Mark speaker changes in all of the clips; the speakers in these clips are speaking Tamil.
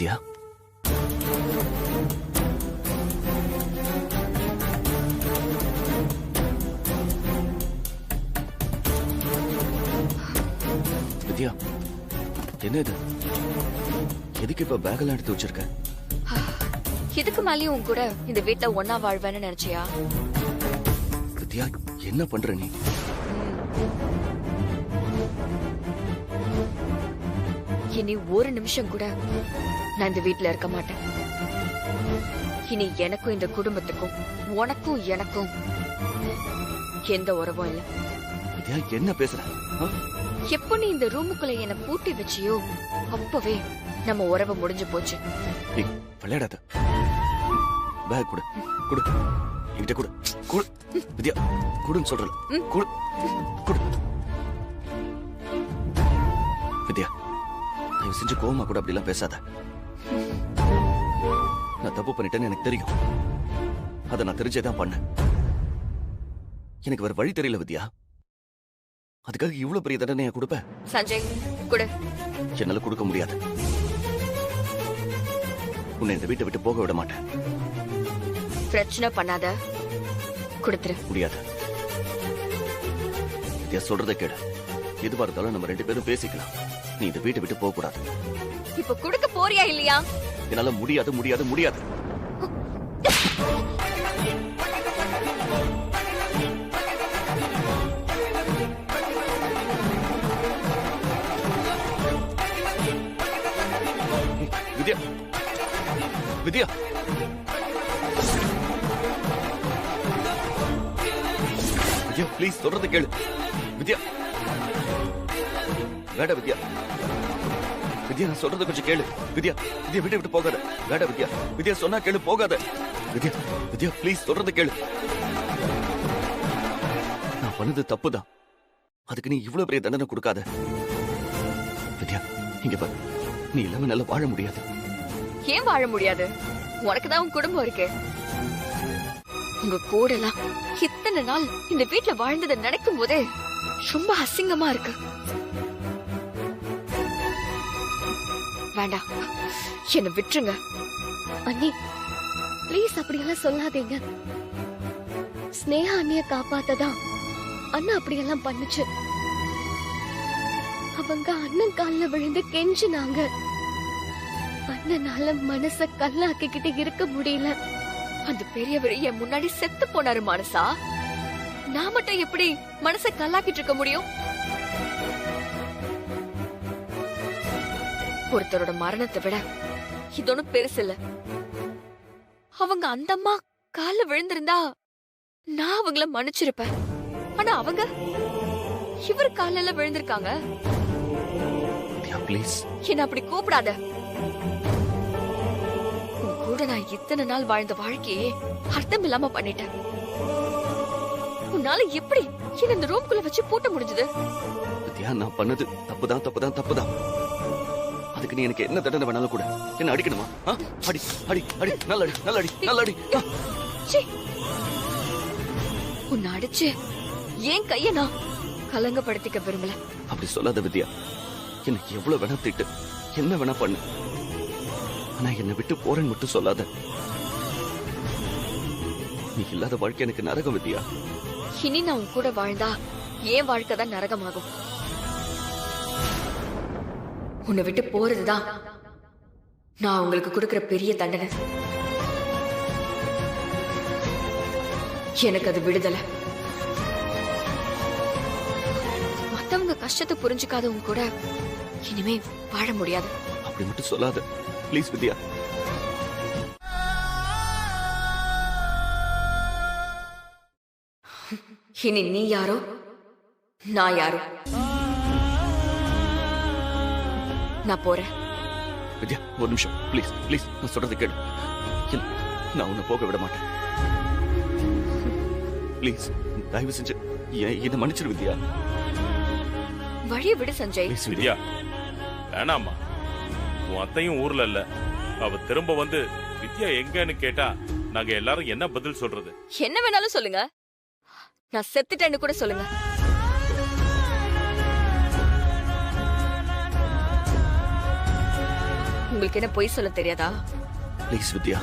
Speaker 1: வித்யா, வித்யா, என்ன இது? எதுக்கு இப்ப பேக் எல்லாம் எடுத்து வச்சிருக்க?
Speaker 2: இதுக்கு மேலயும் உன் கூட இந்த வீட்ல ஒன்னா வாழ்வேன்னு நினைச்சியா?
Speaker 1: வித்யா, என்ன பண்ற நீ?
Speaker 2: இனி ஒரு நிமிஷம் கூட நான் இந்த வீட்ல இருக்க மாட்டேன். இனி எனக்கும் இந்த குடும்பத்துக்கும் உனக்கும் எனக்கும் எந்த உறவும் இல்ல.
Speaker 1: வித்யா, என்ன பேசுற?
Speaker 2: எப்ப நீ இந்த ரூமுக்குள்ள என்ன பூட்டி வச்சியோ அப்பவே நம்ம உறவு முடிஞ்சு போச்சு.
Speaker 1: விளையாடாத. பேக் கொடு, கொடு, என்கிட்ட கொடு, கொடு. வித்யா, கொடுன்னு சொல்றல, கொடு, கொடு. வித்யா, தயவு செஞ்சு கோவமா கூட அப்படி எல்லாம் பேசாத. நான் தப்பு பண்ணிட்டேன்னு எனக்கு தெரியும். அதை நான் தெரிஞ்சேதான் பண்ணேன். எனக்கு வேற வழி தெரியல வித்யா. அதுக்காக இவ்வளவு பெரிய தண்டனையை கொடுப்ப?
Speaker 2: சஞ்சய், கொடு.
Speaker 1: என்னால கொடுக்க முடியாது. உன்னை இந்த வீட்டை விட்டு போக விட மாட்டேன்.
Speaker 2: பிரச்சனை பண்ணாத, கொடுத்துரு.
Speaker 1: முடியாது. வித்யா, சொல்றதை கேளு. எதுவா இருந்தாலும் நம்ம 2 பேரும் பேசிக்கலாம். நீ இந்த வீட்டை விட்டு போக கூடாது.
Speaker 2: இப்ப கொடுக்க போறியா இல்லையா?
Speaker 1: என்னால முடியாது, முடியாது, முடியாது. வித்யா, வித்யா, வித்யா, ப்ளீஸ் சொல்றதை கேளு. வித்யா, வேட வித்யா. வித்யா, நான் சொல்றதை கொஞ்சம் கேளு. வித்யா, வித்யா, விட்டு விட்டு போகாத. வேட வித்யா. வித்யா, சொன்னா கேளு, போகாத. வித்யா, வித்யா, ப்ளீஸ் சொல்றதை கேளு. நான் பண்ணது தப்புதான். அதுக்கு நீ இவ்வளவு பெரிய தண்டனை கொடுக்காத. வித்யா, இங்க பாரு. நீ இல்லாம நல்லா வாழ முடியாது.
Speaker 2: ஏன் வாழ முடியாது? உனக்குதான் உன் குடும்பம் இருக்கு. உங்க கூடலாம் இத்தனை நாள் இந்த வீட்டுல வாழ்ந்ததை நினைக்கும் போதே ரொம்ப அசிங்கமா இருக்கு. வேண்டாம், என்ன விட்டுருங்க.
Speaker 3: அண்ணி, ப்ளீஸ் அப்படியெல்லாம் சொல்லாதீங்க. ஸ்னேகா அண்ணிய காப்பாத்ததான் அண்ணா அப்படியெல்லாம் பண்ணுச்சு. அவங்க அண்ணன் கால்ல விழுந்து கெஞ்சினாங்க. அண்ணனால மனச கல்லாக்கிக்கிட்டு இருக்க முடியல.
Speaker 2: அந்த பெரியவர் என் முன்னாடி செத்து போனாரு மனசா. நான் மட்டும் எப்படி மனச கல்லாக்கிட்டு இருக்க முடியும்? ஒருத்தரோட மரணத்தை விட இது ஒண்ணும் பெருசு இல்ல. அவங்க அந்த அம்மா கால்ல விழுந்திருந்தா நான் அவங்கள மன்னிச்சிருப்பேன். ஆனா அவங்க இவர் காலில விழுந்திருக்காங்க.
Speaker 1: ப்ளீஸ்
Speaker 2: என்ன அப்படி கூப்பிடாத. உன் கூட நான் இத்தனை நாள் வாழ்ந்த வாழ்க்கையே அர்த்தம் இல்லாம பண்ணிட்டேன். உன்னால எப்படி என்ன இந்த ரூம்குள்ள வச்சு பூட்ட முடிஞ்சது?
Speaker 1: வித்யா, நான் பண்ணது தப்புதான், தப்புதான், தப்புதான். அதுக்கு நீ எனக்கு என்ன தண்டனை வேணாலும் கூட. என்ன அடிக்கணுமா? அடி, அடி, அடி, நல்ல அடி, நல்ல அடி, நல்ல அடி.
Speaker 2: உன்னை அடிச்சு ஏன் கைய நான் கலங்கப்படுத்திக்க விரும்பல.
Speaker 1: அப்படி சொல்லாத வித்யா. எனக்கு எவ்வளவு வேணா திட்டு, என்ன வேணா பண்ணு. ஆனா என்னை விட்டு போறேன்னு மட்டும் சொல்லாத. நீ இல்லாத வாழ்க்கை எனக்கு நரகம் வித்யா.
Speaker 2: இனி நான் உன் கூட வாழ்ந்தா ஏன் வாழ்க்கை தான் நரகமாகும். உன்னை விட்டு போறதுதான் நான் உங்களுக்கு கொடுக்கிற பெரிய தண்டனை. எனக்கு அது விடுதலை. மத்தவங்க கஷ்டத்தை புரிஞ்சுக்காதவங்க கூட இனிமே வாழ முடியாது.
Speaker 1: அப்படி மட்டும் சொல்லாத ப்ளீஸ் வித்யா.
Speaker 2: இனி நீ யாரோ நான் யாரோ. நான் போறேன்.
Speaker 1: வித்யா, ஒரு நிமிஷம் ப்ளீஸ், ப்ளீஸ், நான் சொல்றது கேளு. நான் உன்னை போக விட மாட்டேன். ப்ளீஸ், தயவு செஞ்சு என்ன மன்னிச்சிரு வித்யா.
Speaker 2: வழியை விடு சஞ்சய்.
Speaker 4: வித்யா, வேணாமா. உன் அத்தையும் ஊர்ல இல்ல. அவ திரும்ப வந்து வித்யா எங்கன்னு கேட்டா நாங்க எல்லாரும் என்ன பதில் சொல்றது?
Speaker 2: என்ன வேணாலும் சொல்லுங்க. நான் செத்துட்டேன்னு கூட சொல்லுங்க. உங்களுக்கு என்ன பொய் சொல்ல தெரியாதா?
Speaker 1: ப்ளீஸ் வித்யா.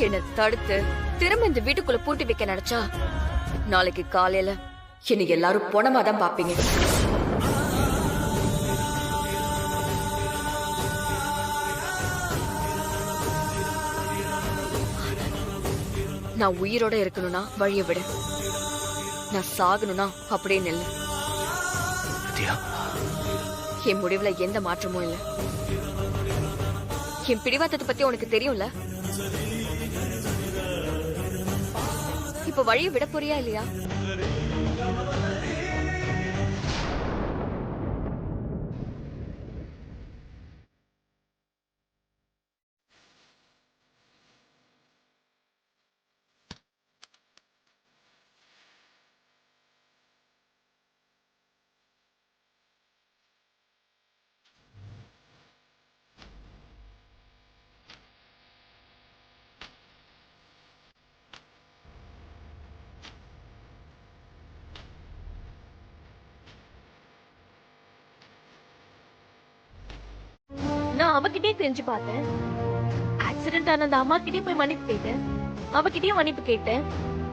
Speaker 2: என்ன தடுத்து திரும்ப இந்த வீட்டுக்குள்ள பூட்டி வைக்க நினைச்சா நாளைக்கு காலையில என்னை எல்லாரும் பொணமா தான் பாப்பீங்க. நான் உயிரோட இருக்கணும்னா வழிய விடு, நான் சாகணும்னா அப்படியே நெல்லு.
Speaker 1: வித்யா,
Speaker 2: என் முடிவுல எந்த மாற்றமும் இல்ல. என் பிடிவாதத்தை பத்தி உனக்கு தெரியும்ல. இப்ப வழிய விட போறியா இல்லையா?
Speaker 3: நான் அவகிட்டே தெரிஞ்சு பார்த்தேன். ஆக்சிடென்ட் ஆன அந்த அம்மா கிட்டே போய் மன்னிப்பு கேட்டேன். அவகிட்டயும் மன்னிப்பு கேட்டேன்.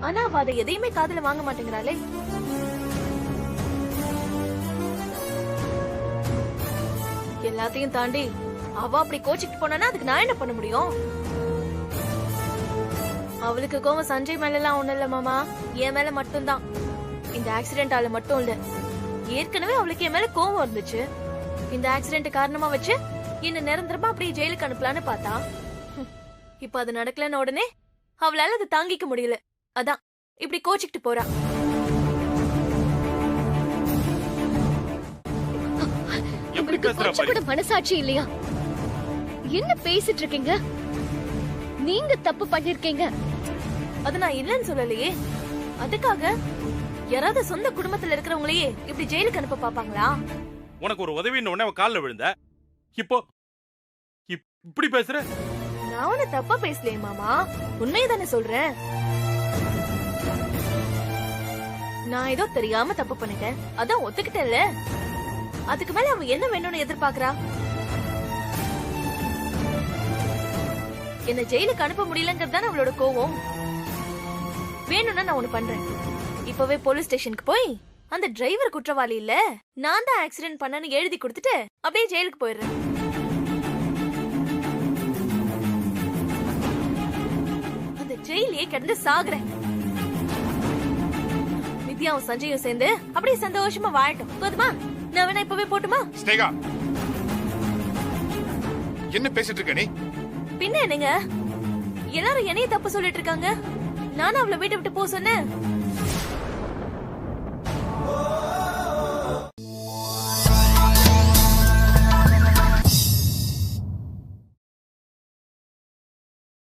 Speaker 3: ஆனா அவ அதை எதையுமே காதுல வாங்க மாட்டேங்கிறாளே. எல்லாத்தையும் தாண்டி அவ அப்படி கோச்சிட்டு போனானா அதுக்கு நான் என்ன பண்ண முடியும்? அவளுக்கு கோவம் சஞ்சய் மேல எல்லாம் ஒண்ணு இல்ல மாமா, என் மேல மட்டும்தான். இந்த ஆக்சிடென்ட் ஆல மட்டும் இல்ல, ஏற்கனவே அவளுக்கு என் மேல கோவம் இருந்துச்சு. இந்த ஆக்சிடென்ட் காரணமா வச்சு என்ன நிரந்தரமா அப்படியே ஜெயிலுக்கு அனுப்பலான்னு பார்த்தா, இப்ப அது நடக்கலன்னு உடனே அவளால அதை தாங்கிக்க முடியல. அதான் இப்படி கோச்சிக்கிட்டு போறா.
Speaker 4: எப்படி பேசுற பாரு.
Speaker 3: மனசாட்சி இல்லையா? என்ன பேசிட்டு இருக்கீங்க? நீங்க தப்பு பண்ணிருக்கீங்க. அது நான் இல்லன்னு சொல்லலையே. அதுக்காக யாராவது சொந்த குடும்பத்துல இருக்கிறவங்களையே இப்படி ஜெயிலுக்கு அனுப்ப பாப்பாங்களா?
Speaker 4: உனக்கு ஒரு உதவின்னு உடனே அவ கால்ல விழுந்த, இப்போ இப்படி பேசுற?
Speaker 3: நான் உன்னை தப்பா பேசலையே மாமா, உண்மையதானே சொல்றேன். நான் ஏதோ தெரியாம தப்பு பண்ணிட்டேன், அதான் ஒத்துக்கிட்டேன்ல. அதுக்கு மேல அவ என்ன வேணும்னு எதிர்பார்க்கறா? என்ன ஜெயிலுக்கு அனுப்ப முடியலங்கிறதுதானே அவளோட கோவம். வேணும்னா நான் ஒண்ணு பண்றேன். இப்பவே போலீஸ் ஸ்டேஷனுக்கு போய் அந்த டிரைவர் குற்றவாளி இல்ல, நான் தான் ஆக்சிடென்ட் பண்ணேன்னு எழுதி கொடுத்துட்டு அப்படியே ஜெயிலுக்கு போயிடுறேன். அந்த ஜெயிலே கிடந்து சாகுறேன். வித்யாவும் சஞ்சயும் சேர்ந்து அப்படியே சந்தோஷமா வாழட்டும். போதுமா? நான் வேணா இப்பவே போட்டுமா?
Speaker 5: ஸ்னேகா, என்ன பேசிட்டு இருக்க நீ?
Speaker 3: பின்ன என்னங்க, எல்லாரும் என்னைய தப்பு சொல்லிட்டு இருக்காங்க. நானும் அவளை வீட்டை விட்டு போக சொன்னேன்.